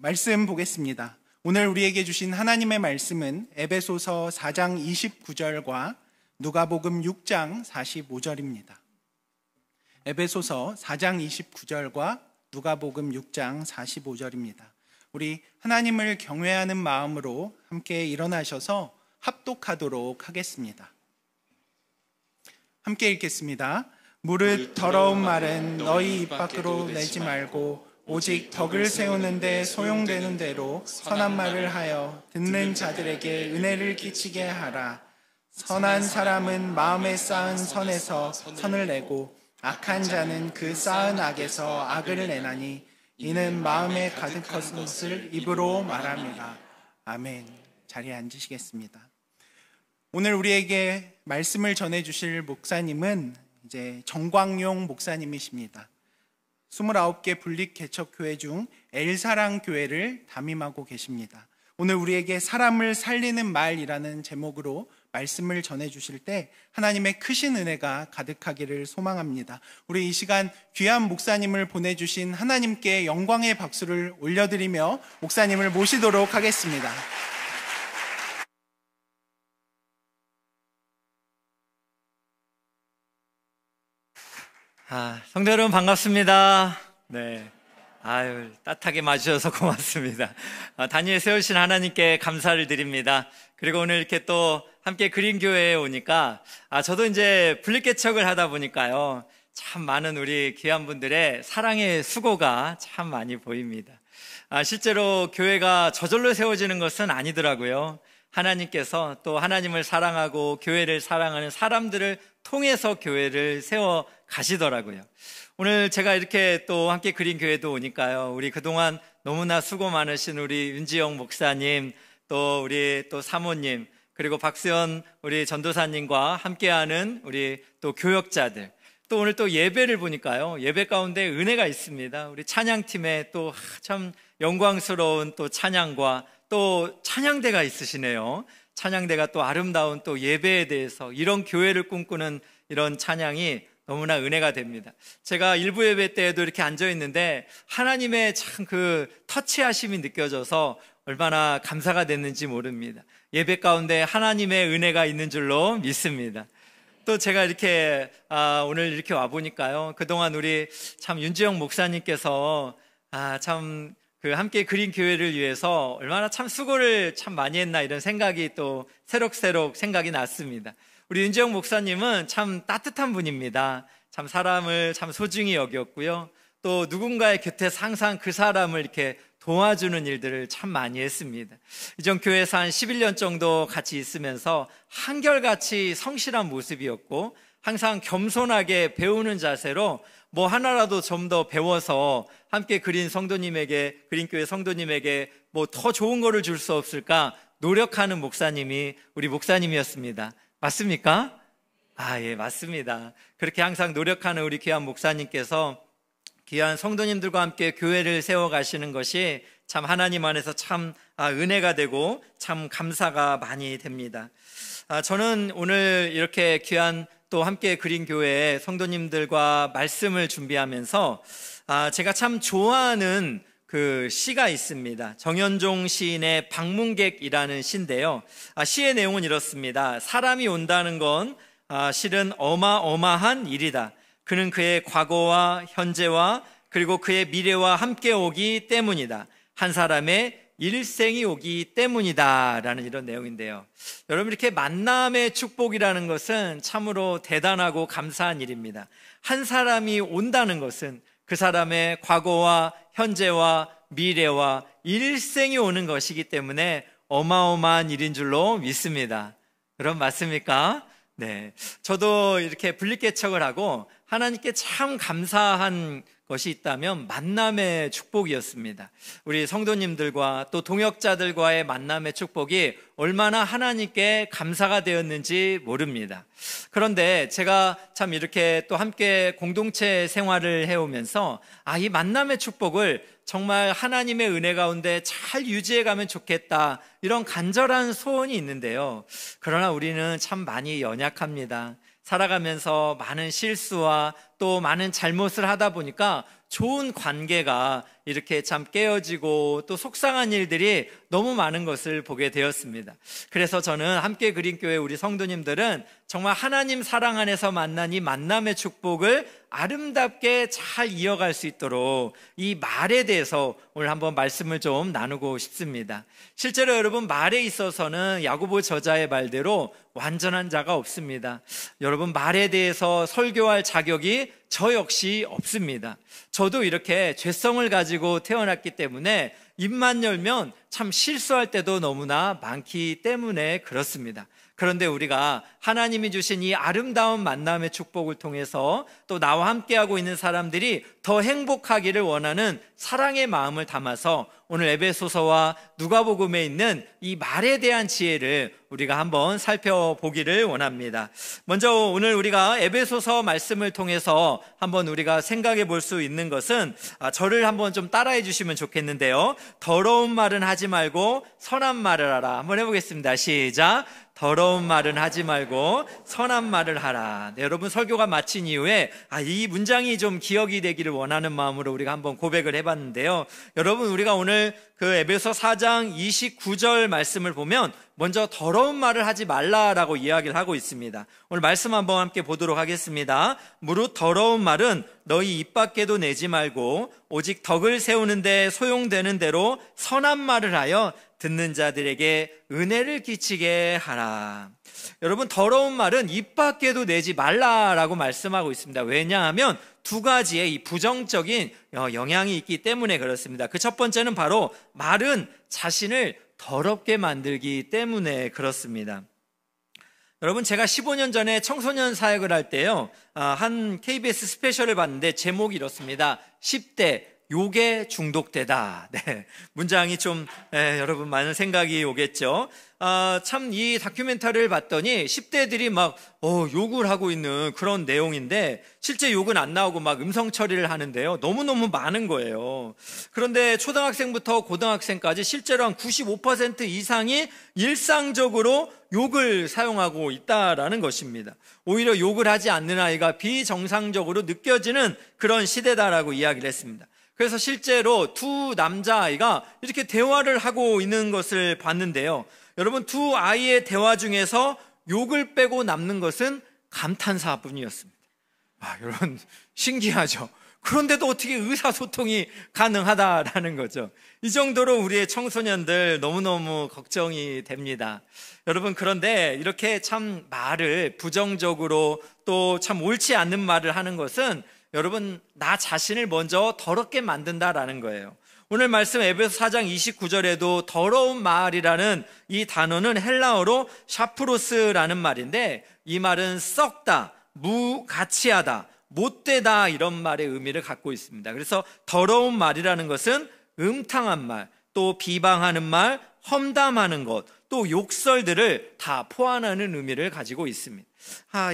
말씀 보겠습니다. 오늘 우리에게 주신 하나님의 말씀은 에베소서 4장 29절과 누가복음 6장 45절입니다. 에베소서 4장 29절과 누가복음 6장 45절입니다. 우리 하나님을 경외하는 마음으로 함께 일어나셔서 합독하도록 하겠습니다. 함께 읽겠습니다. 무릇 더러운 말은 너희 입 밖으로 내지 말고 오직 덕을 세우는데 소용되는 대로 선한 말을 하여 듣는 자들에게 은혜를 끼치게 하라. 선한 사람은 마음에 쌓은 선에서 선을 내고 악한 자는 그 쌓은 악에서 악을 내나니 이는 마음에 가득한 것을 입으로 말합니다. 아멘. 자리에 앉으시겠습니다. 오늘 우리에게 말씀을 전해주실 목사님은 이제 정광용 목사님이십니다. 29개 분립 개척교회 중 엘사랑교회를 담임하고 계십니다. 오늘 우리에게 사람을 살리는 말이라는 제목으로 말씀을 전해주실 때 하나님의 크신 은혜가 가득하기를 소망합니다. 우리 이 시간 귀한 목사님을 보내주신 하나님께 영광의 박수를 올려드리며 목사님을 모시도록 하겠습니다. 성도 여러분 반갑습니다. 네, 따뜻하게 맞으셔서 고맙습니다. 단위에 세우신 하나님께 감사를 드립니다. 그리고 오늘 이렇게 또 함께 그린교회에 오니까 저도 이제 분립개척을 하다 보니까요, 참 많은 우리 귀한 분들의 사랑의 수고가 참 많이 보입니다. 실제로 교회가 저절로 세워지는 것은 아니더라고요. 하나님께서 또 하나님을 사랑하고 교회를 사랑하는 사람들을 통해서 교회를 세워 가시더라고요. 오늘 제가 이렇게 또 함께 그린 교회도 오니까요, 우리 그동안 너무나 수고 많으신 우리 윤지영 목사님, 또 우리 또 사모님, 그리고 박수현 우리 전도사님과 함께하는 우리 또 교역자들, 또 오늘 또 예배를 보니까요, 예배 가운데 은혜가 있습니다. 우리 찬양팀에 또 참 영광스러운 또 찬양과 또 찬양대가 있으시네요. 찬양대가 또 아름다운 또 예배에 대해서 이런 교회를 꿈꾸는 이런 찬양이 너무나 은혜가 됩니다. 제가 일부 예배 때에도 이렇게 앉아 있는데 하나님의 참 그 터치하심이 느껴져서 얼마나 감사가 됐는지 모릅니다. 예배 가운데 하나님의 은혜가 있는 줄로 믿습니다. 또 제가 이렇게 오늘 이렇게 와 보니까요, 그동안 우리 참 윤지영 목사님께서 참 그 함께 그린 교회를 위해서 얼마나 참 수고를 참 많이 했나, 이런 생각이 또 새록새록 생각이 났습니다. 우리 윤지영 목사님은 참 따뜻한 분입니다. 참 사람을 참 소중히 여겼고요, 또 누군가의 곁에서 항상 그 사람을 이렇게 도와주는 일들을 참 많이 했습니다. 이전 교회에서 한 11년 정도 같이 있으면서 한결같이 성실한 모습이었고, 항상 겸손하게 배우는 자세로 뭐 하나라도 좀 더 배워서 함께 그린 성도님에게, 그린교회 성도님에게 뭐 더 좋은 거를 줄 수 없을까 노력하는 목사님이 우리 목사님이었습니다. 맞습니까? 예, 맞습니다. 그렇게 항상 노력하는 우리 귀한 목사님께서 귀한 성도님들과 함께 교회를 세워가시는 것이 참 하나님 안에서 참 은혜가 되고 참 감사가 많이 됩니다. 저는 오늘 이렇게 귀한 또 함께 그린 교회의 성도님들과 말씀을 준비하면서 제가 참 좋아하는 그 시가 있습니다. 정현종 시인의 방문객이라는 시인데요, 시의 내용은 이렇습니다. 사람이 온다는 건 실은 어마어마한 일이다. 그는 그의 과거와 현재와 그리고 그의 미래와 함께 오기 때문이다. 한 사람의 일생이 오기 때문이다 라는 이런 내용인데요, 여러분, 이렇게 만남의 축복이라는 것은 참으로 대단하고 감사한 일입니다. 한 사람이 온다는 것은 그 사람의 과거와 현재와 미래와 일생이 오는 것이기 때문에 어마어마한 일인 줄로 믿습니다. 여러분 맞습니까? 네, 저도 이렇게 분립개척을 하고 하나님께 참 감사한 것이 있다면 만남의 축복이었습니다. 우리 성도님들과 또 동역자들과의 만남의 축복이 얼마나 하나님께 감사가 되었는지 모릅니다. 그런데 제가 참 이렇게 또 함께 공동체 생활을 해오면서 이 만남의 축복을 정말 하나님의 은혜 가운데 잘 유지해가면 좋겠다, 이런 간절한 소원이 있는데요, 그러나 우리는 참 많이 연약합니다. 살아가면서 많은 실수와 또 많은 잘못을 하다 보니까 좋은 관계가 이렇게 참 깨어지고 또 속상한 일들이 너무 많은 것을 보게 되었습니다. 그래서 저는 함께 그린 교회 우리 성도님들은 정말 하나님 사랑 안에서 만난 이 만남의 축복을 아름답게 잘 이어갈 수 있도록 이 말에 대해서 오늘 한번 말씀을 좀 나누고 싶습니다. 실제로 여러분, 말에 있어서는 야고보 저자의 말대로 완전한 자가 없습니다. 여러분, 말에 대해서 설교할 자격이 저 역시 없습니다. 저도 이렇게 죄성을 가지고 태어났기 때문에 입만 열면 참 실수할 때도 너무나 많기 때문에 그렇습니다. 그런데 우리가 하나님이 주신 이 아름다운 만남의 축복을 통해서 또 나와 함께하고 있는 사람들이 더 행복하기를 원하는 사랑의 마음을 담아서 오늘 에베소서와 누가복음에 있는 이 말에 대한 지혜를 우리가 한번 살펴보기를 원합니다. 먼저 오늘 우리가 에베소서 말씀을 통해서 한번 우리가 생각해 볼 수 있는 것은, 저를 한번 좀 따라해 주시면 좋겠는데요. 더러운 말은 하지 말고 선한 말을 하라. 한번 해보겠습니다. 시작. 더러운 말은 하지 말고 선한 말을 하라. 네, 여러분, 설교가 마친 이후에 이 문장이 좀 기억이 되기를 원하는 마음으로 우리가 한번 고백을 해봤는데요. 여러분, 우리가 오늘 그 에베소 4장 29절 말씀을 보면 먼저 더러운 말을 하지 말라라고 이야기를 하고 있습니다. 오늘 말씀 한번 함께 보도록 하겠습니다. 무릇 더러운 말은 너희 입 밖에도 내지 말고 오직 덕을 세우는데 소용되는 대로 선한 말을 하여 듣는 자들에게 은혜를 끼치게 하라. 여러분, 더러운 말은 입 밖에도 내지 말라라고 말씀하고 있습니다. 왜냐하면 두 가지의 이 부정적인 영향이 있기 때문에 그렇습니다. 그 첫 번째는 바로 말은 자신을 더럽게 만들기 때문에 그렇습니다. 여러분, 제가 15년 전에 청소년 사역을 할 때요, 한 KBS 스페셜을 봤는데 제목이 이렇습니다. 10대 욕에 중독되다. 네, 문장이 좀 여러분 많은 생각이 오겠죠. 참 이 다큐멘터리를 봤더니 10대들이 막 욕을 하고 있는 그런 내용인데 실제 욕은 안 나오고 막 음성 처리를 하는데요, 너무너무 많은 거예요. 그런데 초등학생부터 고등학생까지 실제로 한 95% 이상이 일상적으로 욕을 사용하고 있다라는 것입니다. 오히려 욕을 하지 않는 아이가 비정상적으로 느껴지는 그런 시대다라고 이야기를 했습니다. 그래서 실제로 두 남자아이가 이렇게 대화를 하고 있는 것을 봤는데요, 여러분, 두 아이의 대화 중에서 욕을 빼고 남는 것은 감탄사뿐이었습니다. 여러분, 신기하죠? 그런데도 어떻게 의사소통이 가능하다라는 거죠. 이 정도로 우리의 청소년들 너무너무 걱정이 됩니다. 여러분, 그런데 이렇게 참 말을 부정적으로 또 참 옳지 않는 말을 하는 것은 여러분, 나 자신을 먼저 더럽게 만든다라는 거예요. 오늘 말씀 에베소 4장 29절에도 더러운 말이라는 이 단어는 헬라어로 샤프로스라는 말인데, 이 말은 썩다, 무가치하다, 못되다, 이런 말의 의미를 갖고 있습니다. 그래서 더러운 말이라는 것은 음탕한 말, 또 비방하는 말, 험담하는 것, 또 욕설들을 다 포함하는 의미를 가지고 있습니다.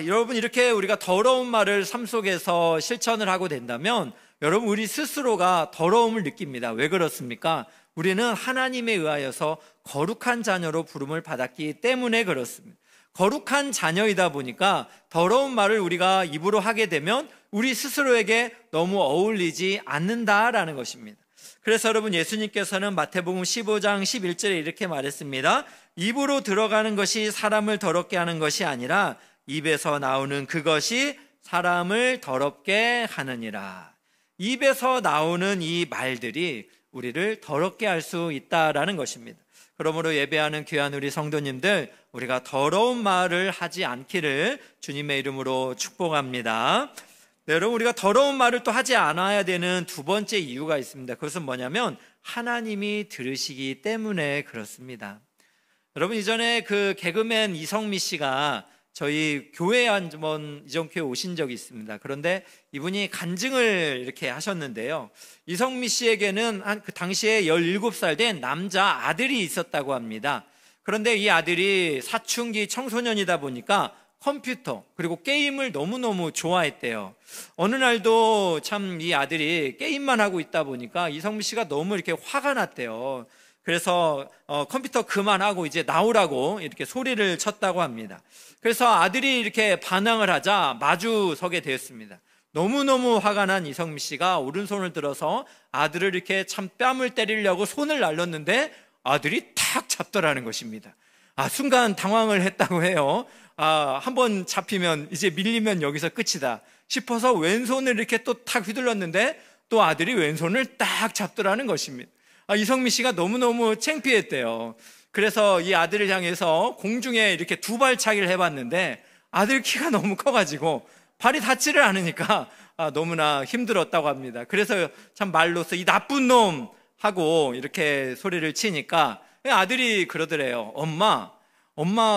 여러분, 이렇게 우리가 더러운 말을 삶 속에서 실천을 하고 된다면 여러분, 우리 스스로가 더러움을 느낍니다. 왜 그렇습니까? 우리는 하나님에 의하여서 거룩한 자녀로 부름을 받았기 때문에 그렇습니다. 거룩한 자녀이다 보니까 더러운 말을 우리가 입으로 하게 되면 우리 스스로에게 너무 어울리지 않는다라는 것입니다. 그래서 여러분, 예수님께서는 마태복음 15장 11절에 이렇게 말했습니다. 입으로 들어가는 것이 사람을 더럽게 하는 것이 아니라 입에서 나오는 그것이 사람을 더럽게 하느니라. 입에서 나오는 이 말들이 우리를 더럽게 할 수 있다라는 것입니다. 그러므로 예배하는 귀한 우리 성도님들, 우리가 더러운 말을 하지 않기를 주님의 이름으로 축복합니다. 네, 여러분, 우리가 더러운 말을 또 하지 않아야 되는 두 번째 이유가 있습니다. 그것은 뭐냐면 하나님이 들으시기 때문에 그렇습니다. 여러분, 이전에 그 개그맨 이성미 씨가 저희 교회에 한번 이전교회 오신 적이 있습니다. 그런데 이분이 간증을 이렇게 하셨는데요, 이성미 씨에게는 그 당시에 17살 된 남자 아들이 있었다고 합니다. 그런데 이 아들이 사춘기 청소년이다 보니까 컴퓨터 그리고 게임을 너무너무 좋아했대요. 어느 날도 참 이 아들이 게임만 하고 있다 보니까 이성미 씨가 너무 이렇게 화가 났대요. 그래서 컴퓨터 그만하고 이제 나오라고 이렇게 소리를 쳤다고 합니다. 그래서 아들이 이렇게 반항을 하자 마주 서게 되었습니다. 너무너무 화가 난 이성미 씨가 오른손을 들어서 아들을 이렇게 참 뺨을 때리려고 손을 날렸는데 아들이 탁 잡더라는 것입니다. 순간 당황을 했다고 해요. 한번 잡히면 이제 밀리면 여기서 끝이다 싶어서 왼손을 이렇게 또 탁 휘둘렀는데 또 아들이 왼손을 딱 잡더라는 것입니다. 이성미 씨가 너무너무 창피했대요. 그래서 이 아들을 향해서 공중에 이렇게 두 발차기를 해봤는데 아들 키가 너무 커가지고 발이 닿지를 않으니까 너무나 힘들었다고 합니다. 그래서 참 말로써 이 나쁜 놈 하고 이렇게 소리를 치니까 아들이 그러더래요. 엄마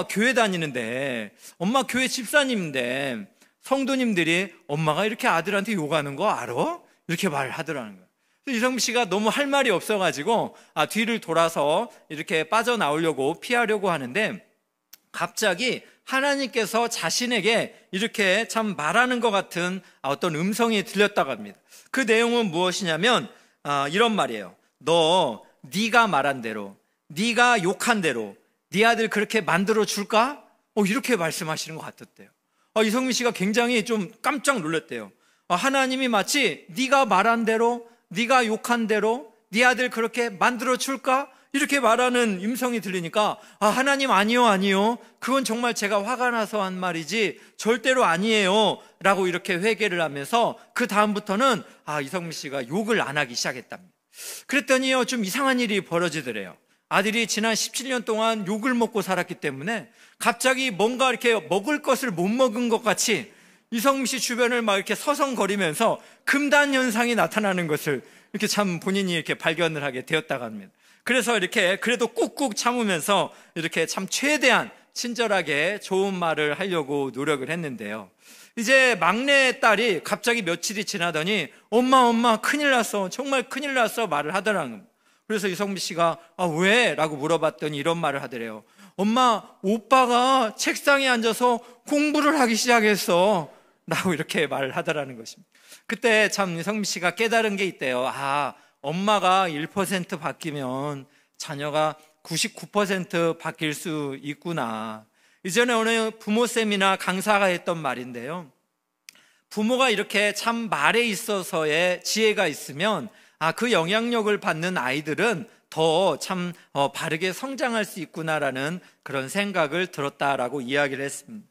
교회 다니는데, 엄마 교회 집사님인데 성도님들이 엄마가 이렇게 아들한테 욕하는 거 알아? 이렇게 말하더라는 거예요. 이성미 씨가 너무 할 말이 없어가지고 뒤를 돌아서 이렇게 빠져나오려고 피하려고 하는데 갑자기 하나님께서 자신에게 이렇게 참 말하는 것 같은 어떤 음성이 들렸다고 합니다. 그 내용은 무엇이냐면 이런 말이에요. 네가 말한 대로, 네가 욕한 대로 네 아들 그렇게 만들어 줄까? 이렇게 말씀하시는 것 같았대요. 이성미 씨가 굉장히 좀 깜짝 놀랐대요. 하나님이 마치 네가 말한 대로, 네가 욕한 대로 네 아들 그렇게 만들어 줄까? 이렇게 말하는 음성이 들리니까 하나님 아니요 그건 정말 제가 화가 나서 한 말이지 절대로 아니에요 라고 이렇게 회개를 하면서 그 다음부터는 이성미 씨가 욕을 안 하기 시작했답니다. 그랬더니요 좀 이상한 일이 벌어지더래요. 아들이 지난 17년 동안 욕을 먹고 살았기 때문에 갑자기 뭔가 이렇게 먹을 것을 못 먹은 것 같이 이성미 씨 주변을 막 이렇게 서성거리면서 금단 현상이 나타나는 것을 이렇게 참 본인이 이렇게 발견을 하게 되었다고 합니다. 그래서 이렇게 그래도 꾹꾹 참으면서 이렇게 참 최대한 친절하게 좋은 말을 하려고 노력을 했는데요. 이제 막내 딸이 갑자기 며칠이 지나더니 엄마 큰일 났어, 정말 큰일 났어 말을 하더라는 겁니다. 그래서 이성미 씨가 왜? 라고 물어봤더니 이런 말을 하더래요. 엄마, 오빠가 책상에 앉아서 공부를 하기 시작했어 라고 이렇게 말을 하더라는 것입니다. 그때 참 이성미 씨가 깨달은 게 있대요. 엄마가 1% 바뀌면 자녀가 99% 바뀔 수 있구나. 이전에 어느 부모쌤이나 강사가 했던 말인데요. 부모가 이렇게 참 말에 있어서의 지혜가 있으면 그 영향력을 받는 아이들은 더 참 바르게 성장할 수 있구나라는 그런 생각을 들었다라고 이야기를 했습니다.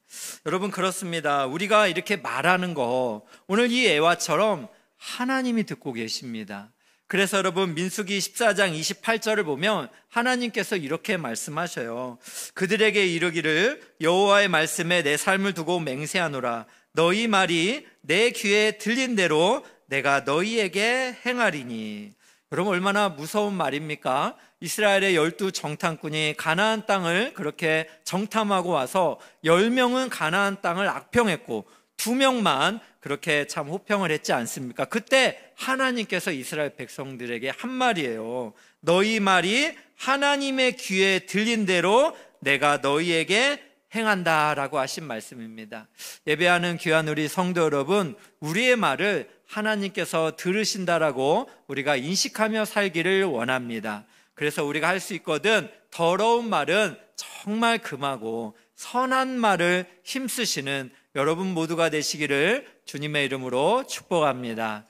여러분 그렇습니다. 우리가 이렇게 말하는 거 오늘 이 애화처럼 하나님이 듣고 계십니다. 그래서 여러분 민수기 14장 28절을 보면 하나님께서 이렇게 말씀하셔요. 그들에게 이르기를 여호와의 말씀에 내 삶을 두고 맹세하노라. 너희 말이 내 귀에 들린 대로 내가 너희에게 행하리니. 여러분 얼마나 무서운 말입니까? 이스라엘의 12 정탐꾼이 가나안 땅을 그렇게 정탐하고 와서 10명은 가나안 땅을 악평했고 2명만 그렇게 참 호평을 했지 않습니까? 그때 하나님께서 이스라엘 백성들에게 한 말이에요. 너희 말이 하나님의 귀에 들린 대로 내가 너희에게 행한다라고 하신 말씀입니다. 예배하는 귀한 우리 성도 여러분, 우리의 말을 하나님께서 들으신다라고 우리가 인식하며 살기를 원합니다. 그래서 우리가 할 수 있거든 더러운 말은 정말 금하고 선한 말을 힘쓰시는 여러분 모두가 되시기를 주님의 이름으로 축복합니다.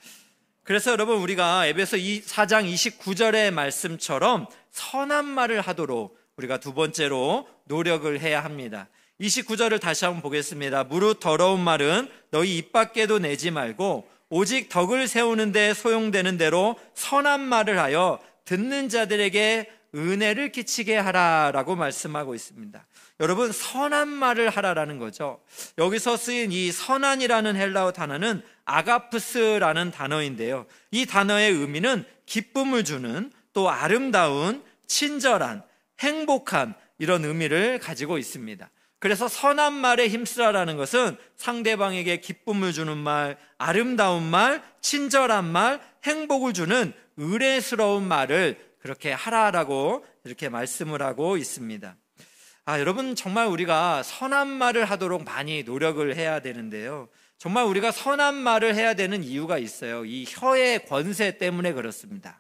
그래서 여러분 우리가 에베소 4장 29절의 말씀처럼 선한 말을 하도록 우리가 두 번째로 노력을 해야 합니다. 29절을 다시 한번 보겠습니다. 무릇 더러운 말은 너희 입 밖에도 내지 말고 오직 덕을 세우는 데 소용되는 대로 선한 말을 하여 듣는 자들에게 은혜를 끼치게 하라라고 말씀하고 있습니다. 여러분 선한 말을 하라라는 거죠. 여기서 쓰인 이 선한이라는 헬라어 단어는 아가프스라는 단어인데요. 이 단어의 의미는 기쁨을 주는, 또 아름다운, 친절한, 행복한 이런 의미를 가지고 있습니다. 그래서 선한 말에 힘쓰라라는 것은 상대방에게 기쁨을 주는 말, 아름다운 말, 친절한 말, 행복을 주는 의뢰스러운 말을 그렇게 하라라고 이렇게 말씀을 하고 있습니다. 여러분 정말 우리가 선한 말을 하도록 많이 노력을 해야 되는데요. 정말 우리가 선한 말을 해야 되는 이유가 있어요. 이 혀의 권세 때문에 그렇습니다.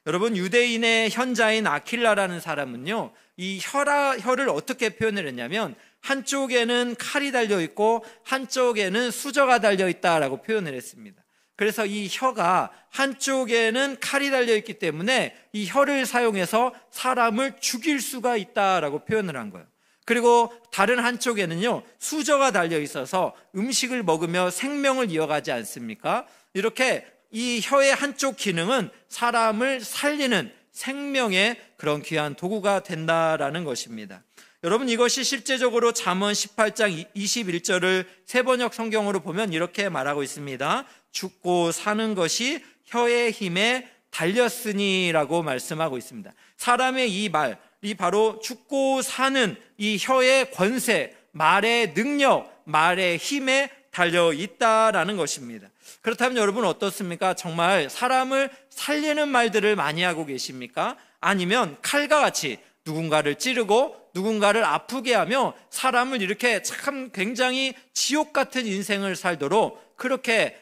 여러분 유대인의 현자인 아킬라라는 사람은요, 이 혀를 어떻게 표현을 했냐면 한쪽에는 칼이 달려 있고 한쪽에는 수저가 달려 있다라고 표현을 했습니다. 그래서 이 혀가 한쪽에는 칼이 달려 있기 때문에 이 혀를 사용해서 사람을 죽일 수가 있다라고 표현을 한 거예요. 그리고 다른 한쪽에는요, 수저가 달려 있어서 음식을 먹으며 생명을 이어가지 않습니까? 이렇게 이 혀의 한쪽 기능은 사람을 살리는 생명의 그런 귀한 도구가 된다라는 것입니다. 여러분, 이것이 실제적으로 잠언 18장 21절을 세번역 성경으로 보면 이렇게 말하고 있습니다. 죽고 사는 것이 혀의 힘에 달렸으니라고 말씀하고 있습니다. 사람의 이 말이 바로 죽고 사는 이 혀의 권세, 말의 능력, 말의 힘에 달려 있다라는 것입니다. 그렇다면 여러분 어떻습니까? 정말 사람을 살리는 말들을 많이 하고 계십니까? 아니면 칼과 같이 누군가를 찌르고 누군가를 아프게 하며 사람을 이렇게 참 굉장히 지옥 같은 인생을 살도록 그렇게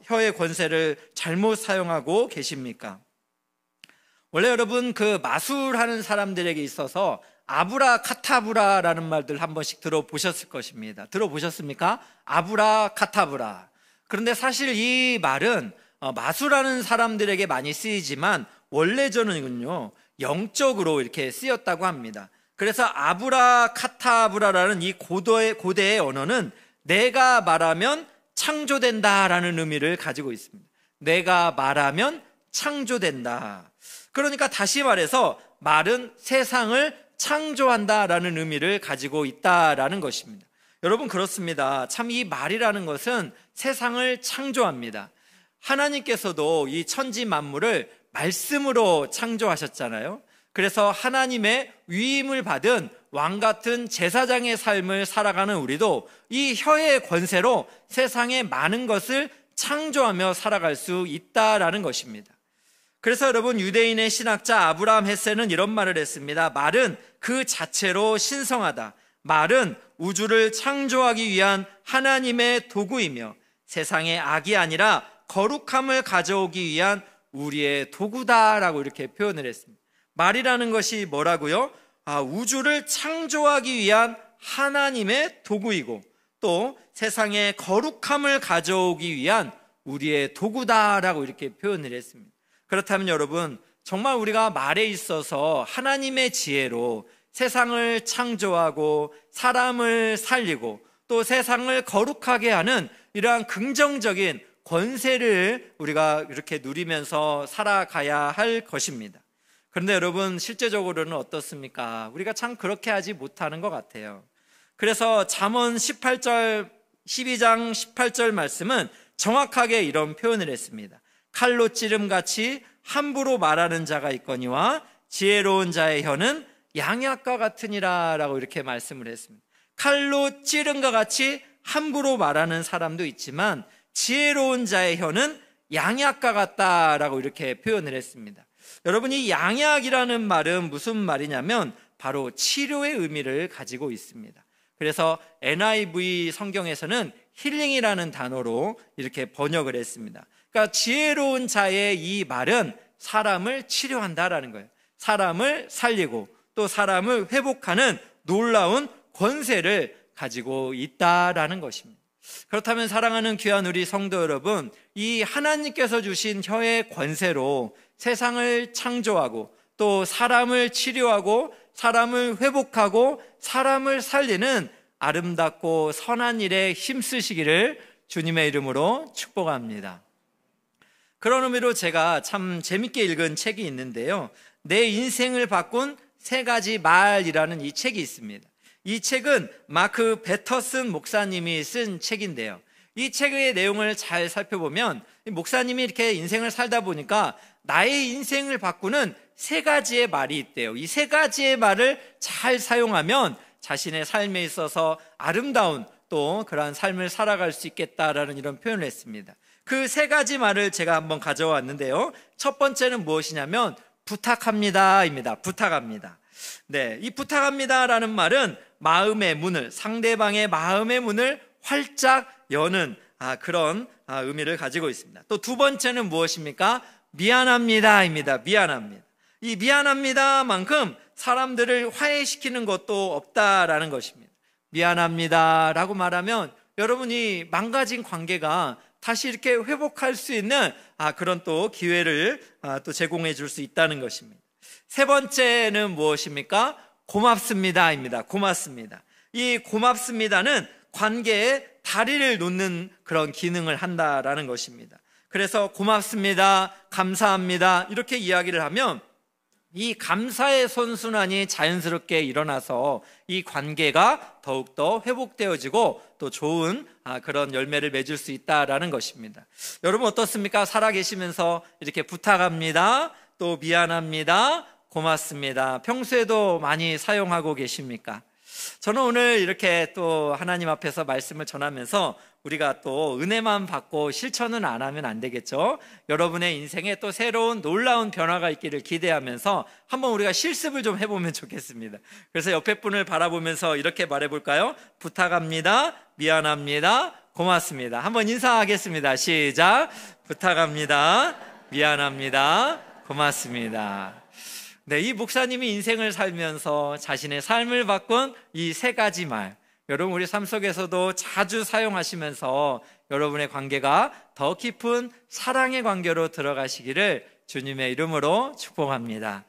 혀의 권세를 잘못 사용하고 계십니까? 원래 여러분 그 마술하는 사람들에게 있어서 아브라카타브라라는 말들 한 번씩 들어보셨을 것입니다. 들어보셨습니까? 아브라카타브라. 그런데 사실 이 말은 마술하는 사람들에게 많이 쓰이지만 원래저는요 영적으로 이렇게 쓰였다고 합니다. 그래서 아브라카타브라라는 이 고대의 언어는 내가 말하면 창조된다라는 의미를 가지고 있습니다. 내가 말하면 창조된다. 그러니까 다시 말해서 말은 세상을 창조한다라는 의미를 가지고 있다라는 것입니다. 여러분 그렇습니다. 참 이 말이라는 것은 세상을 창조합니다. 하나님께서도 이 천지 만물을 말씀으로 창조하셨잖아요. 그래서 하나님의 위임을 받은 왕 같은 제사장의 삶을 살아가는 우리도 이 혀의 권세로 세상의 많은 것을 창조하며 살아갈 수 있다라는 것입니다. 그래서 여러분 유대인의 신학자 아브라함 헤세는 이런 말을 했습니다. 말은 그 자체로 신성하다. 말은 우주를 창조하기 위한 하나님의 도구이며 세상의 악이 아니라 거룩함을 가져오기 위한 우리의 도구다라고 이렇게 표현을 했습니다. 말이라는 것이 뭐라고요? 우주를 창조하기 위한 하나님의 도구이고 또 세상의 거룩함을 가져오기 위한 우리의 도구다라고 이렇게 표현을 했습니다. 그렇다면 여러분 정말 우리가 말에 있어서 하나님의 지혜로 세상을 창조하고 사람을 살리고 또 세상을 거룩하게 하는 이러한 긍정적인 권세를 우리가 이렇게 누리면서 살아가야 할 것입니다. 그런데 여러분 실제적으로는 어떻습니까? 우리가 참 그렇게 하지 못하는 것 같아요. 그래서 잠언 12장 18절 말씀은 정확하게 이런 표현을 했습니다. 칼로 찌름같이 함부로 말하는 자가 있거니와 지혜로운 자의 혀는 양약과 같으니라 라고 이렇게 말씀을 했습니다. 칼로 찌른과 같이 함부로 말하는 사람도 있지만 지혜로운 자의 혀는 양약과 같다라고 이렇게 표현을 했습니다. 여러분 이 양약이라는 말은 무슨 말이냐면 바로 치료의 의미를 가지고 있습니다. 그래서 NIV 성경에서는 힐링이라는 단어로 이렇게 번역을 했습니다. 그러니까 지혜로운 자의 이 말은 사람을 치료한다라는 거예요. 사람을 살리고 또 사람을 회복하는 놀라운 권세를 가지고 있다라는 것입니다. 그렇다면 사랑하는 귀한 우리 성도 여러분, 이 하나님께서 주신 혀의 권세로 세상을 창조하고 또 사람을 치료하고 사람을 회복하고 사람을 살리는 아름답고 선한 일에 힘쓰시기를 주님의 이름으로 축복합니다. 그런 의미로 제가 참 재밌게 읽은 책이 있는데요. 내 인생을 바꾼 3가지 말이라는 이 책이 있습니다. 이 책은 마크 배터슨 목사님이 쓴 책인데요. 이 책의 내용을 잘 살펴보면 목사님이 이렇게 인생을 살다 보니까 나의 인생을 바꾸는 3가지의 말이 있대요. 이 3가지의 말을 잘 사용하면 자신의 삶에 있어서 아름다운 또 그러한 삶을 살아갈 수 있겠다라는 이런 표현을 했습니다. 그 3가지 말을 제가 한번 가져왔는데요. 첫 번째는 무엇이냐면 부탁합니다입니다. 부탁합니다. 네, 이 부탁합니다라는 말은 마음의 문을, 상대방의 마음의 문을 활짝 여는 그런 의미를 가지고 있습니다. 또 두 번째는 무엇입니까? 미안합니다입니다. 미안합니다. 이 미안합니다만큼 사람들을 화해시키는 것도 없다라는 것입니다. 미안합니다 라고 말하면 여러분이 망가진 관계가 다시 이렇게 회복할 수 있는 그런 또 기회를 또 제공해 줄 수 있다는 것입니다. 세 번째는 무엇입니까? 고맙습니다입니다. 고맙습니다. 이 고맙습니다는 관계에 다리를 놓는 그런 기능을 한다라는 것입니다. 그래서 고맙습니다, 감사합니다 이렇게 이야기를 하면 이 감사의 선순환이 자연스럽게 일어나서 이 관계가 더욱더 회복되어지고 또 좋은 그런 열매를 맺을 수 있다라는 것입니다. 여러분 어떻습니까? 살아계시면서 이렇게 부탁합니다, 또 미안합니다, 고맙습니다 평소에도 많이 사용하고 계십니까? 저는 오늘 이렇게 또 하나님 앞에서 말씀을 전하면서 우리가 또 은혜만 받고 실천은 안 하면 안 되겠죠. 여러분의 인생에 또 새로운 놀라운 변화가 있기를 기대하면서 한번 우리가 실습을 좀 해보면 좋겠습니다. 그래서 옆에 분을 바라보면서 이렇게 말해볼까요? 부탁합니다, 미안합니다, 고맙습니다. 한번 인사하겠습니다. 시작. 부탁합니다, 미안합니다, 고맙습니다. 네, 이 목사님이 인생을 살면서 자신의 삶을 바꾼 이 세 가지 말, 여러분 우리 삶 속에서도 자주 사용하시면서 여러분의 관계가 더 깊은 사랑의 관계로 들어가시기를 주님의 이름으로 축복합니다.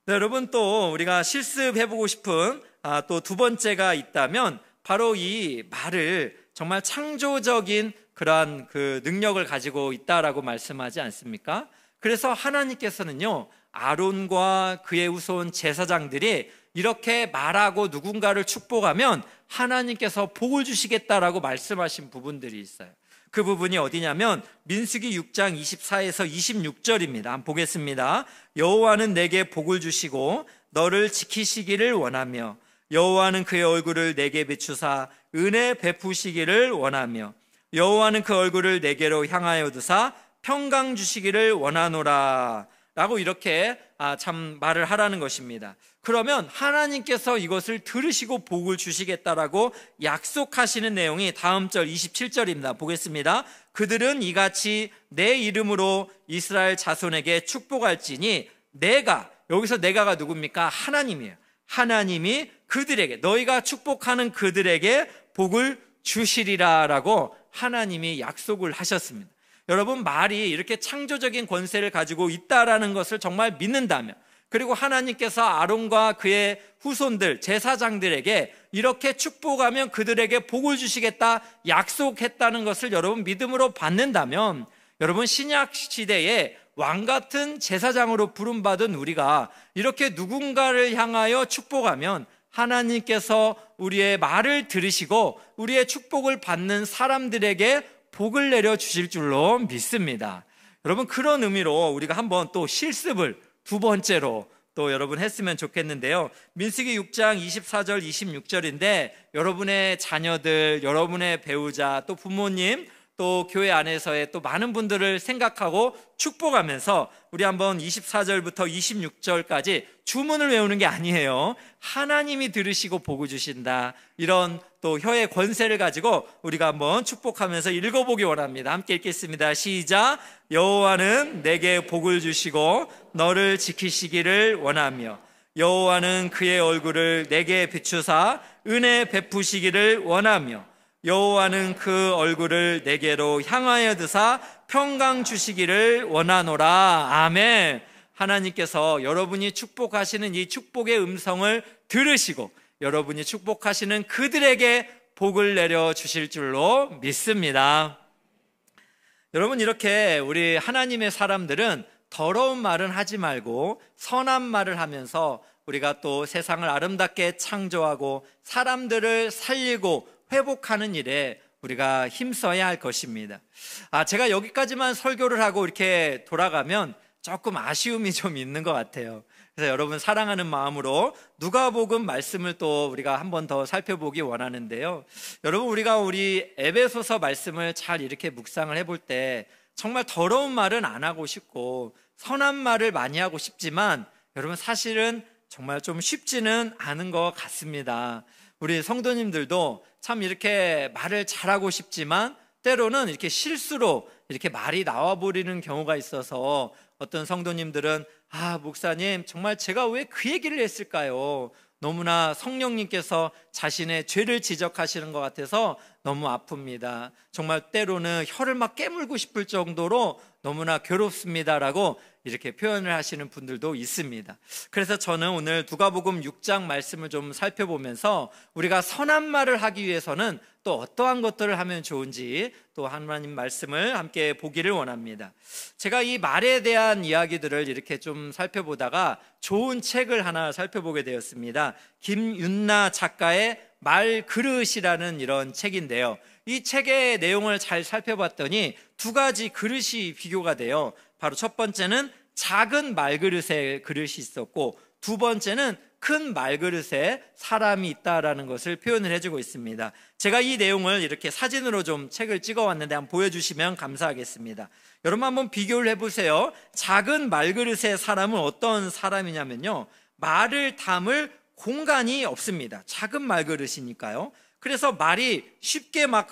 네, 여러분 또 우리가 실습해보고 싶은 또 두 번째가 있다면 바로 이 말을 정말 창조적인 그러한 그 능력을 가지고 있다라고 말씀하지 않습니까? 그래서 하나님께서는요, 아론과 그의 후손 제사장들이 이렇게 말하고 누군가를 축복하면 하나님께서 복을 주시겠다라고 말씀하신 부분들이 있어요. 그 부분이 어디냐면 민수기 6장 24에서 26절입니다. 한번 보겠습니다. 여호와는 내게 복을 주시고 너를 지키시기를 원하며 여호와는 그의 얼굴을 내게 비추사 은혜 베푸시기를 원하며 여호와는 그 얼굴을 내게로 향하여 두사 평강 주시기를 원하노라 라고 이렇게 참 말을 하라는 것입니다. 그러면 하나님께서 이것을 들으시고 복을 주시겠다라고 약속하시는 내용이 다음 절 27절입니다. 보겠습니다. 그들은 이같이 내 이름으로 이스라엘 자손에게 축복할지니 내가, 여기서 내가가 누굽니까? 하나님이에요. 하나님이 그들에게, 너희가 축복하는 그들에게 복을 주시리라 라고 하나님이 약속을 하셨습니다. 여러분, 말이 이렇게 창조적인 권세를 가지고 있다라는 것을 정말 믿는다면, 그리고 하나님께서 아론과 그의 후손들, 제사장들에게 이렇게 축복하면 그들에게 복을 주시겠다 약속했다는 것을 여러분 믿음으로 받는다면, 여러분 신약 시대에 왕같은 제사장으로 부름받은 우리가 이렇게 누군가를 향하여 축복하면 하나님께서 우리의 말을 들으시고 우리의 축복을 받는 사람들에게 복을 내려 주실 줄로 믿습니다. 여러분, 그런 의미로 우리가 한번 또 실습을 두 번째로 또 여러분 했으면 좋겠는데요. 민수기 6장 24절 26절인데 여러분의 자녀들, 여러분의 배우자, 또 부모님, 또 교회 안에서의 또 많은 분들을 생각하고 축복하면서 우리 한번 24절부터 26절까지 주문을 외우는 게 아니에요. 하나님이 들으시고 복을 주신다, 이런 또 혀의 권세를 가지고 우리가 한번 축복하면서 읽어보기 원합니다. 함께 읽겠습니다. 시작. 여호와는 내게 복을 주시고 너를 지키시기를 원하며 여호와는 그의 얼굴을 내게 비추사 은혜 베푸시기를 원하며 여호와는 그 얼굴을 내게로 향하여 드사 평강 주시기를 원하노라. 아멘. 하나님께서 여러분이 축복하시는 이 축복의 음성을 들으시고 여러분이 축복하시는 그들에게 복을 내려 주실 줄로 믿습니다. 여러분, 이렇게 우리 하나님의 사람들은 더러운 말은 하지 말고 선한 말을 하면서 우리가 또 세상을 아름답게 창조하고 사람들을 살리고 회복하는 일에 우리가 힘써야 할 것입니다. 제가 여기까지만 설교를 하고 이렇게 돌아가면 조금 아쉬움이 좀 있는 것 같아요. 그래서 여러분 사랑하는 마음으로 누가복음 말씀을 또 우리가 한 번 더 살펴보기 원하는데요. 여러분, 우리가 우리 에베소서 말씀을 잘 이렇게 묵상을 해볼 때 정말 더러운 말은 안 하고 싶고 선한 말을 많이 하고 싶지만 여러분 사실은 정말 좀 쉽지는 않은 것 같습니다. 우리 성도님들도 참 이렇게 말을 잘하고 싶지만 때로는 이렇게 실수로 이렇게 말이 나와버리는 경우가 있어서 어떤 성도님들은 목사님 정말 제가 왜 그 얘기를 했을까요? 너무나 성령님께서 자신의 죄를 지적하시는 것 같아서 너무 아픕니다. 정말 때로는 혀를 막 깨물고 싶을 정도로 너무나 괴롭습니다라고 이렇게 표현을 하시는 분들도 있습니다. 그래서 저는 오늘 누가복음 6장 말씀을 좀 살펴보면서 우리가 선한 말을 하기 위해서는 또 어떠한 것들을 하면 좋은지 또 하나님 말씀을 함께 보기를 원합니다. 제가 이 말에 대한 이야기들을 이렇게 좀 살펴보다가 좋은 책을 하나 살펴보게 되었습니다. 김윤나 작가의 말그릇이라는 이런 책인데요, 이 책의 내용을 잘 살펴봤더니 두 가지 그릇이 비교가 돼요. 바로 첫 번째는 작은 말그릇에 그릇이 있었고, 두 번째는 큰 말그릇에 사람이 있다라는 것을 표현을 해주고 있습니다. 제가 이 내용을 이렇게 사진으로 좀 책을 찍어왔는데 한번 보여주시면 감사하겠습니다. 여러분 한번 비교를 해보세요. 작은 말그릇의 사람은 어떤 사람이냐면요, 말을 담을 공간이 없습니다. 작은 말그릇이니까요. 그래서 말이 쉽게 막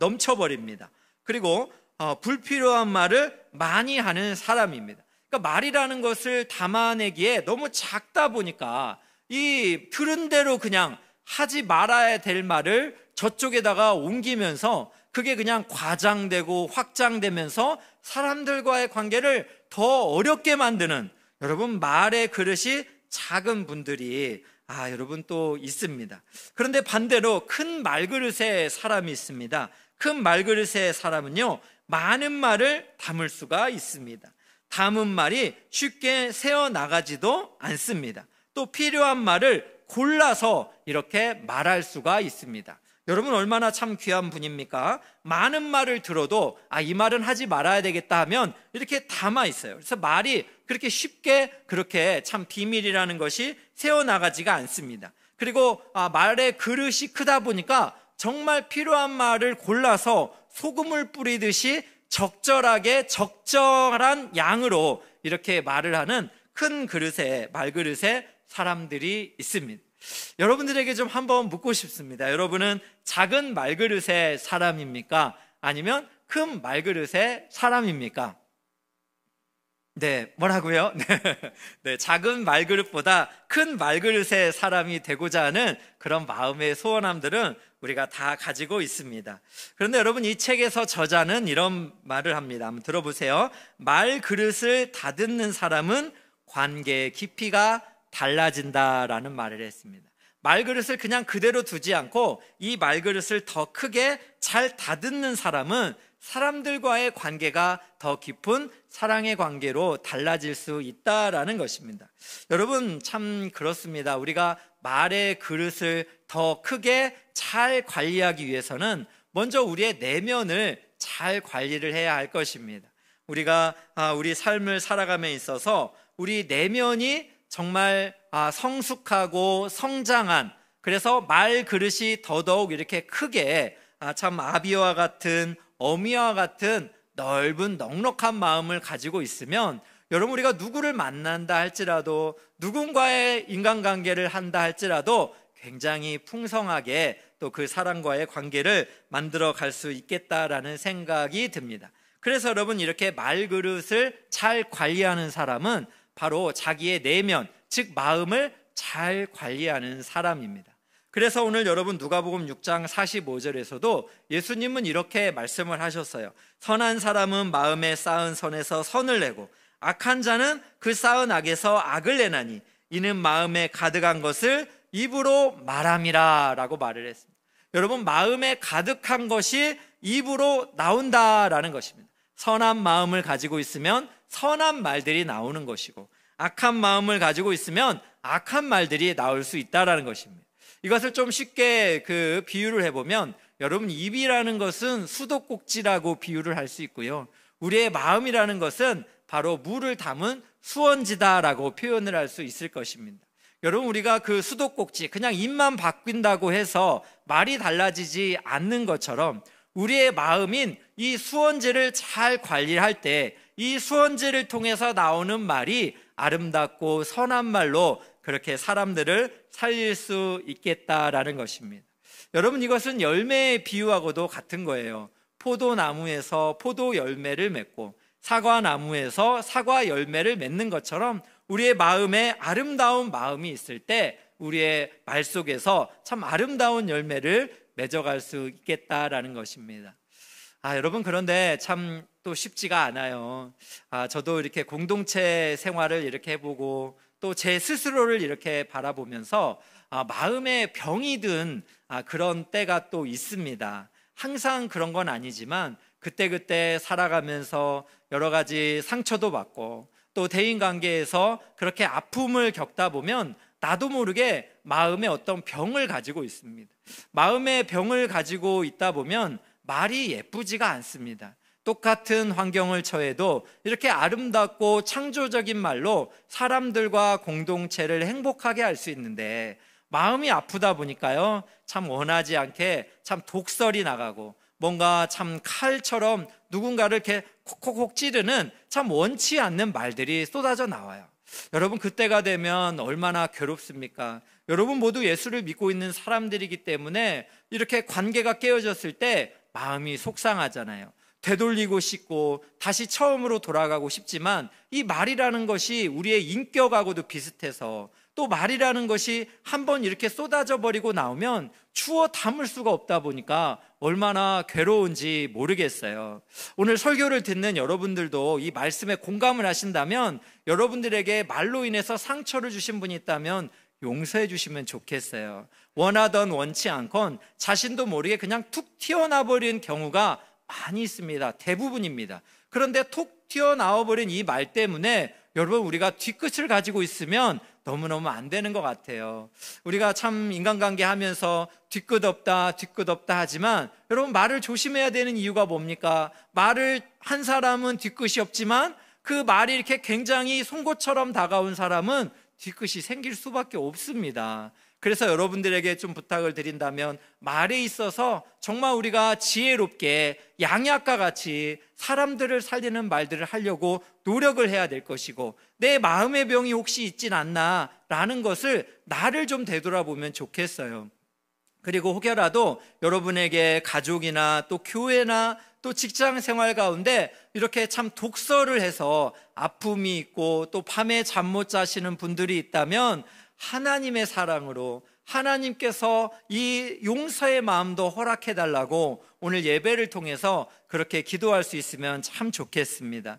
넘쳐버립니다. 그리고 불필요한 말을 많이 하는 사람입니다. 그러니까 말이라는 것을 담아내기에 너무 작다 보니까 이 들은 대로 그냥 하지 말아야 될 말을 저쪽에다가 옮기면서 그게 그냥 과장되고 확장되면서 사람들과의 관계를 더 어렵게 만드는, 여러분 말의 그릇이 작은 분들이 여러분 또 있습니다. 그런데 반대로 큰 말그릇의 사람이 있습니다. 큰 말그릇의 사람은요, 많은 말을 담을 수가 있습니다. 담은 말이 쉽게 새어나가지도 않습니다. 또 필요한 말을 골라서 이렇게 말할 수가 있습니다. 여러분 얼마나 참 귀한 분입니까? 많은 말을 들어도 이 말은 하지 말아야 되겠다 하면 이렇게 담아 있어요. 그래서 말이 그렇게 쉽게 그렇게 참 비밀이라는 것이 새어나가지가 않습니다. 그리고 말의 그릇이 크다 보니까 정말 필요한 말을 골라서 소금을 뿌리듯이 적절하게 적절한 양으로 이렇게 말을 하는 큰 그릇에, 말그릇에 사람들이 있습니다. 여러분들에게 좀 한번 묻고 싶습니다. 여러분은 작은 말그릇의 사람입니까? 아니면 큰 말그릇의 사람입니까? 네, 뭐라고요? 네, 작은 말그릇보다 큰 말그릇의 사람이 되고자 하는 그런 마음의 소원함들은 우리가 다 가지고 있습니다. 그런데 여러분, 이 책에서 저자는 이런 말을 합니다. 한번 들어보세요. 말그릇을 다듬는 사람은 관계의 깊이가 달라진다라는 말을 했습니다. 말그릇을 그냥 그대로 두지 않고 이 말그릇을 더 크게 잘 다듬는 사람은 사람들과의 관계가 더 깊은 사랑의 관계로 달라질 수 있다라는 것입니다. 여러분 참 그렇습니다. 우리가 말의 그릇을 더 크게 잘 관리하기 위해서는 먼저 우리의 내면을 잘 관리를 해야 할 것입니다. 우리가 우리 삶을 살아감에 있어서 우리 내면이 정말 성숙하고 성장한, 그래서 말 그릇이 더더욱 이렇게 크게 참 아비와 같은, 어미와 같은 넓은 넉넉한 마음을 가지고 있으면, 여러분 우리가 누구를 만난다 할지라도, 누군가의 인간관계를 한다 할지라도 굉장히 풍성하게 또 그 사람과의 관계를 만들어 갈 수 있겠다라는 생각이 듭니다. 그래서 여러분, 이렇게 말그릇을 잘 관리하는 사람은 바로 자기의 내면, 즉 마음을 잘 관리하는 사람입니다. 그래서 오늘 여러분 누가복음 6장 45절에서도 예수님은 이렇게 말씀을 하셨어요. 선한 사람은 마음에 쌓은 선에서 선을 내고 악한 자는 그 쌓은 악에서 악을 내나니 이는 마음에 가득한 것을 입으로 말함이라 라고 말을 했습니다. 여러분, 마음에 가득한 것이 입으로 나온다라는 것입니다. 선한 마음을 가지고 있으면 선한 말들이 나오는 것이고, 악한 마음을 가지고 있으면 악한 말들이 나올 수 있다라는 것입니다. 이것을 좀 쉽게 비유를 해보면, 여러분 입이라는 것은 수도꼭지라고 비유를 할 수 있고요, 우리의 마음이라는 것은 바로 물을 담은 수원지다라고 표현을 할 수 있을 것입니다. 여러분, 우리가 그 수도꼭지, 그냥 입만 바뀐다고 해서 말이 달라지지 않는 것처럼 우리의 마음인 이 수원지를 잘 관리할 때 이 수원지를 통해서 나오는 말이 아름답고 선한 말로 그렇게 사람들을 살릴 수 있겠다라는 것입니다. 여러분, 이것은 열매의 비유하고도 같은 거예요. 포도나무에서 포도 열매를 맺고 사과나무에서 사과 열매를 맺는 것처럼 우리의 마음에 아름다운 마음이 있을 때 우리의 말 속에서 참 아름다운 열매를 맺어갈 수 있겠다라는 것입니다. 여러분, 그런데 참 또 쉽지가 않아요. 저도 이렇게 공동체 생활을 이렇게 해보고 또 제 스스로를 이렇게 바라보면서 마음에 병이 든 그런 때가 또 있습니다. 항상 그런 건 아니지만 그때그때 살아가면서 여러 가지 상처도 받고 또 대인관계에서 그렇게 아픔을 겪다 보면 나도 모르게 마음에 어떤 병을 가지고 있습니다. 마음의 병을 가지고 있다 보면 말이 예쁘지가 않습니다. 똑같은 환경을 처해도 이렇게 아름답고 창조적인 말로 사람들과 공동체를 행복하게 할 수 있는데 마음이 아프다 보니까요, 참 원하지 않게 참 독설이 나가고 뭔가 참 칼처럼 누군가를 이렇게 콕콕콕 찌르는 참 원치 않는 말들이 쏟아져 나와요. 여러분, 그때가 되면 얼마나 괴롭습니까? 여러분 모두 예수를 믿고 있는 사람들이기 때문에 이렇게 관계가 깨어졌을 때 마음이 속상하잖아요. 되돌리고 싶고 다시 처음으로 돌아가고 싶지만 이 말이라는 것이 우리의 인격하고도 비슷해서 또 말이라는 것이 한번 이렇게 쏟아져 버리고 나오면 추워 담을 수가 없다 보니까 얼마나 괴로운지 모르겠어요. 오늘 설교를 듣는 여러분들도 이 말씀에 공감을 하신다면 여러분들에게 말로 인해서 상처를 주신 분이 있다면 용서해 주시면 좋겠어요. 원하던 원치 않건 자신도 모르게 그냥 툭 튀어나와 버린 경우가 많이 있습니다. 대부분입니다. 그런데 툭 튀어나와 버린 이 말 때문에 여러분, 우리가 뒤끝을 가지고 있으면 너무너무 안 되는 것 같아요. 우리가 참 인간관계 하면서 뒤끝 없다 하지만 여러분, 말을 조심해야 되는 이유가 뭡니까? 말을 한 사람은 뒤끝이 없지만 그 말이 이렇게 굉장히 송곳처럼 다가온 사람은 뒤끝이 생길 수밖에 없습니다. 그래서 여러분들에게 좀 부탁을 드린다면 말에 있어서 정말 우리가 지혜롭게 양약과 같이 사람들을 살리는 말들을 하려고 노력을 해야 될 것이고, 내 마음의 병이 혹시 있진 않나 라는 것을 나를 좀 되돌아보면 좋겠어요. 그리고 혹여라도 여러분에게 가족이나 또 교회나 또 직장 생활 가운데 이렇게 참 독설을 해서 아픔이 있고 또 밤에 잠 못 자시는 분들이 있다면 하나님의 사랑으로 하나님께서 이 용서의 마음도 허락해 달라고 오늘 예배를 통해서 그렇게 기도할 수 있으면 참 좋겠습니다.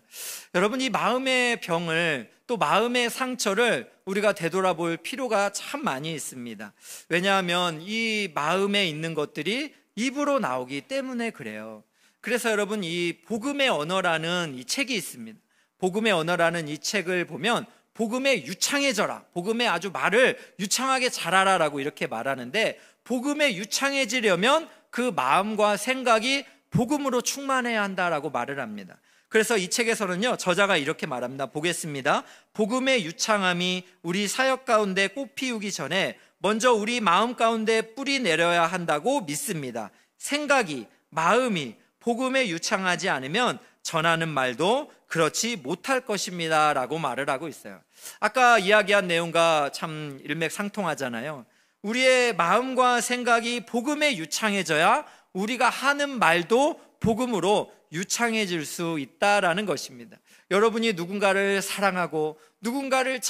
여러분, 이 마음의 병을 또 마음의 상처를 우리가 되돌아볼 필요가 참 많이 있습니다. 왜냐하면 이 마음에 있는 것들이 입으로 나오기 때문에 그래요. 그래서 여러분, 이 복음의 언어라는 이 책이 있습니다. 복음의 언어라는 이 책을 보면 복음에 유창해져라, 복음에 아주 말을 유창하게 잘하라라고 이렇게 말하는데, 복음에 유창해지려면 그 마음과 생각이 복음으로 충만해야 한다라고 말을 합니다. 그래서 이 책에서는요, 저자가 이렇게 말합니다. 보겠습니다. 복음의 유창함이 우리 사역 가운데 꽃 피우기 전에 먼저 우리 마음 가운데 뿌리 내려야 한다고 믿습니다. 생각이, 마음이 복음에 유창하지 않으면 전하는 말도 그렇지 못할 것입니다 라고 말을 하고 있어요. 아까 이야기한 내용과 참 일맥상통하잖아요. 우리의 마음과 생각이 복음에 유창해져야 우리가 하는 말도 복음으로 유창해질 수 있다라는 것입니다. 여러분이 누군가를 사랑하고 누군가를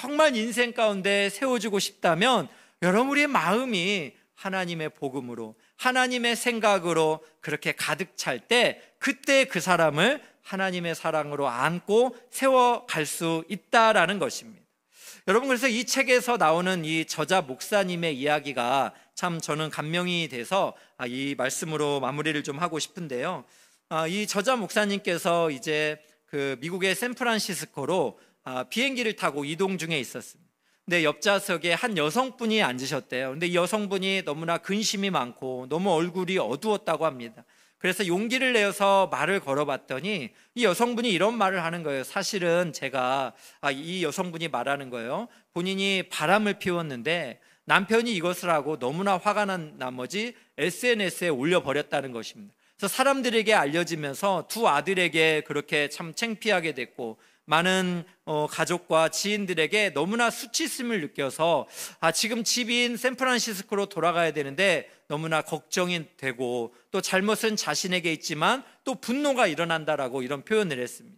정말 인생 가운데 세워주고 싶다면 여러분의 마음이 하나님의 복음으로, 하나님의 생각으로 그렇게 가득 찰 때 그때 그 사람을 하나님의 사랑으로 안고 세워갈 수 있다라는 것입니다. 여러분, 그래서 이 책에서 나오는 이 저자 목사님의 이야기가 참 저는 감명이 돼서 이 말씀으로 마무리를 좀 하고 싶은데요. 이 저자 목사님께서 이제 그 미국의 샌프란시스코로 비행기를 타고 이동 중에 있었습니다. 근데 옆좌석에 한 여성분이 앉으셨대요. 근데 이 여성분이 너무나 근심이 많고 너무 얼굴이 어두웠다고 합니다. 그래서 용기를 내어서 말을 걸어봤더니 이 여성분이 이런 말을 하는 거예요. 사실은 제가 이 여성분이 말하는 거예요. 본인이 바람을 피웠는데 남편이 이것을 하고 너무나 화가 난 나머지 SNS에 올려버렸다는 것입니다. 그래서 사람들에게 알려지면서 두 아들에게 그렇게 참 창피하게 됐고, 많은 가족과 지인들에게 너무나 수치심을 느껴서 지금 집인 샌프란시스코로 돌아가야 되는데 너무나 걱정이 되고, 또 잘못은 자신에게 있지만 또 분노가 일어난다라고 이런 표현을 했습니다.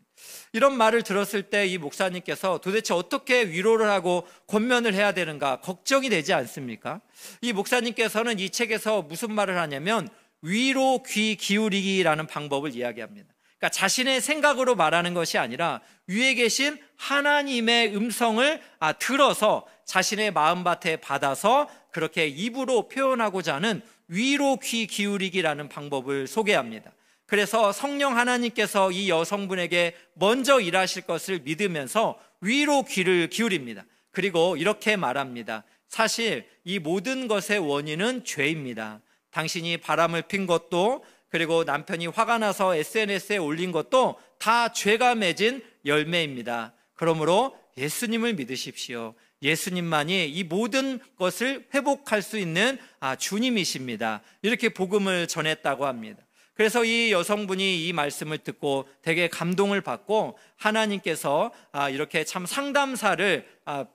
이런 말을 들었을 때 이 목사님께서 도대체 어떻게 위로를 하고 권면을 해야 되는가 걱정이 되지 않습니까? 이 목사님께서는 이 책에서 무슨 말을 하냐면 위로 귀 기울이기라는 방법을 이야기합니다. 그러니까 자신의 생각으로 말하는 것이 아니라 위에 계신 하나님의 음성을 들어서 자신의 마음밭에 받아서 그렇게 입으로 표현하고자 하는 위로 귀 기울이기라는 방법을 소개합니다. 그래서 성령 하나님께서 이 여성분에게 먼저 일하실 것을 믿으면서 위로 귀를 기울입니다. 그리고 이렇게 말합니다. 사실 이 모든 것의 원인은 죄입니다. 당신이 바람을 핀 것도, 그리고 남편이 화가 나서 SNS에 올린 것도 다 죄가 맺은 열매입니다. 그러므로 예수님을 믿으십시오. 예수님만이 이 모든 것을 회복할 수 있는 주님이십니다. 이렇게 복음을 전했다고 합니다. 그래서 이 여성분이 이 말씀을 듣고 되게 감동을 받고 하나님께서 이렇게 참 상담사를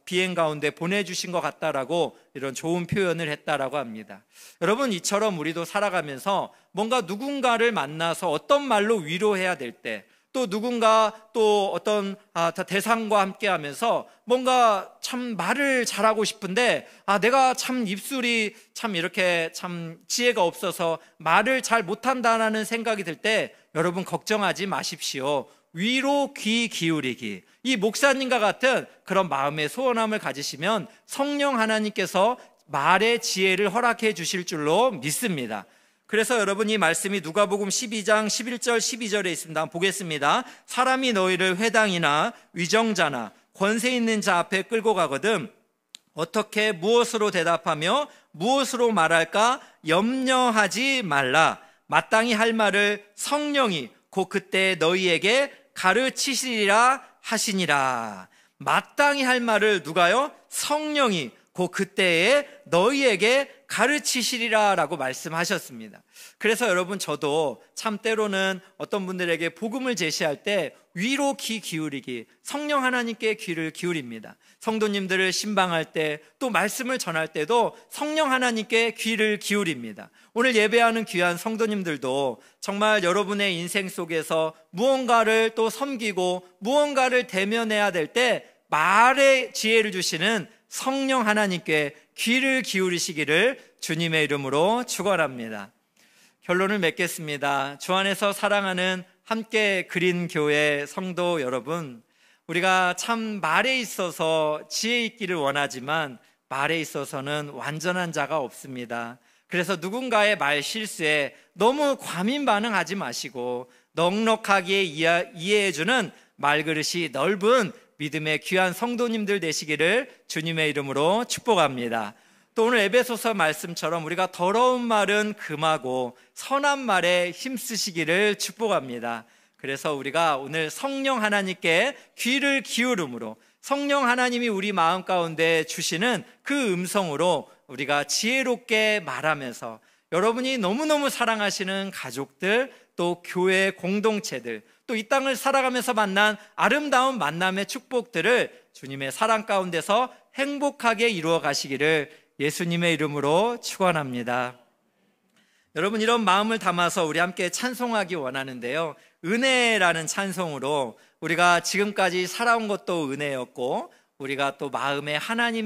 비행 가운데 보내주신 것 같다라고 이런 좋은 표현을 했다라고 합니다. 여러분, 이처럼 우리도 살아가면서 뭔가 누군가를 만나서 어떤 말로 위로해야 될 때, 또 누군가 또 어떤 대상과 함께 하면서 뭔가 참 말을 잘하고 싶은데 내가 참 입술이 참 이렇게 참 지혜가 없어서 말을 잘 못한다라는 생각이 들 때 여러분 걱정하지 마십시오. 위로 귀 기울이기, 이 목사님과 같은 그런 마음의 소원함을 가지시면 성령 하나님께서 말의 지혜를 허락해 주실 줄로 믿습니다. 그래서 여러분, 이 말씀이 누가복음 12장 11절 12절에 있습니다. 한번 보겠습니다. 사람이 너희를 회당이나 위정자나 권세 있는 자 앞에 끌고 가거든 어떻게 무엇으로 대답하며 무엇으로 말할까 염려하지 말라. 마땅히 할 말을 성령이 곧 그때 너희에게 가르치시리라 하시니라. 마땅히 할 말을 누가요? 성령이 곧 그때에 너희에게 가르치시리라 라고 말씀하셨습니다. 그래서 여러분, 저도 참 때로는 어떤 분들에게 복음을 제시할 때 위로 귀 기울이기, 성령 하나님께 귀를 기울입니다. 성도님들을 신방할 때, 또 말씀을 전할 때도 성령 하나님께 귀를 기울입니다. 오늘 예배하는 귀한 성도님들도 정말 여러분의 인생 속에서 무언가를 또 섬기고 무언가를 대면해야 될 때 말의 지혜를 주시는 성령 하나님께 귀를 기울이시기를 주님의 이름으로 축원합니다. 결론을 맺겠습니다. 주 안에서 사랑하는 함께 그린 교회 성도 여러분, 우리가 참 말에 있어서 지혜 있기를 원하지만 말에 있어서는 완전한 자가 없습니다. 그래서 누군가의 말 실수에 너무 과민 반응하지 마시고 넉넉하게 이해해주는 말그릇이 넓은 믿음의 귀한 성도님들 되시기를 주님의 이름으로 축복합니다. 또 오늘 에베소서 말씀처럼 우리가 더러운 말은 금하고 선한 말에 힘쓰시기를 축복합니다. 그래서 우리가 오늘 성령 하나님께 귀를 기울음으로 성령 하나님이 우리 마음 가운데 주시는 그 음성으로 우리가 지혜롭게 말하면서 여러분이 너무너무 사랑하시는 가족들, 또 교회 공동체들, 또 이 땅을 살아가면서 만난 아름다운 만남의 축복들을 주님의 사랑 가운데서 행복하게 이루어 가시기를 예수님의 이름으로 축원합니다. 여러분, 이런 마음을 담아서 우리 함께 찬송하기 원하는데요, 은혜라는 찬송으로 우리가 지금까지 살아온 것도 은혜였고 우리가 또 마음에 하나님의